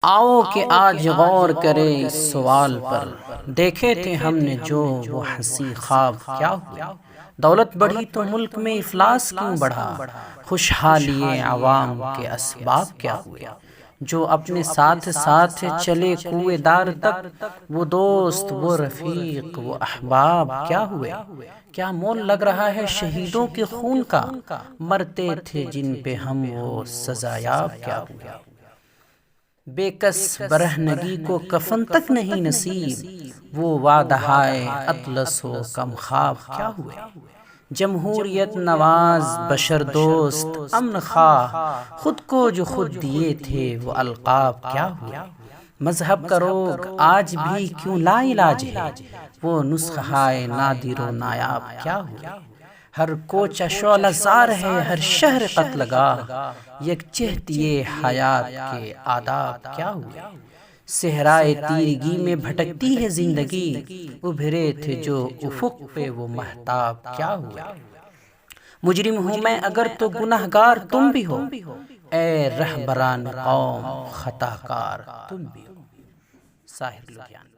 آؤ کہ آج غور کرے اس سوال پر، دیکھے تھے ہم نے جو وہ حسین خواب کیا ہوئے؟ دولت بڑھی تو ملک میں افلاس کیوں بڑھا؟ خوشحالی عوام کے اسباب کیا ہوئے؟ جو اپنے ساتھ ساتھ چلے کوئے دار تک، وہ دوست وہ رفیق وہ احباب کیا ہوئے؟ کیا مول لگ رہا ہے شہیدوں کے خون کا؟ مرتے تھے جن پہ ہم وہ سزایاب کیا ہوئے؟ بے کس برہنگی کو کفن تک نہیں نصیب، وہ وعدہائے اطلس و کم خواب کیا ہوئے؟ جمہوریت نواز بشر دوست امن خواہ، خود کو جو خود دیے تھے وہ القاب کیا ہوئے؟ مذہب کا روگ آج بھی کیوں لا علاج ہے، وہ نسخہ نادر و نایاب کیا ہوئے؟ ہر کوچہ شعلہ زار ہے، ہر شہر قتل گاہ، یک چہت یہ حیات کے آداب کیا ہوئے؟ صحرائے تیرگی میں بھٹکتی ہے زندگی، ابھرے تھے جو افق پہ وہ مہتاب کیا ہوئے؟ مجرم ہوں میں اگر تو گنہگار تم بھی ہو، اے رہبران قوم خطا کار تم بھی ہو۔ ساحر لدھیانوی۔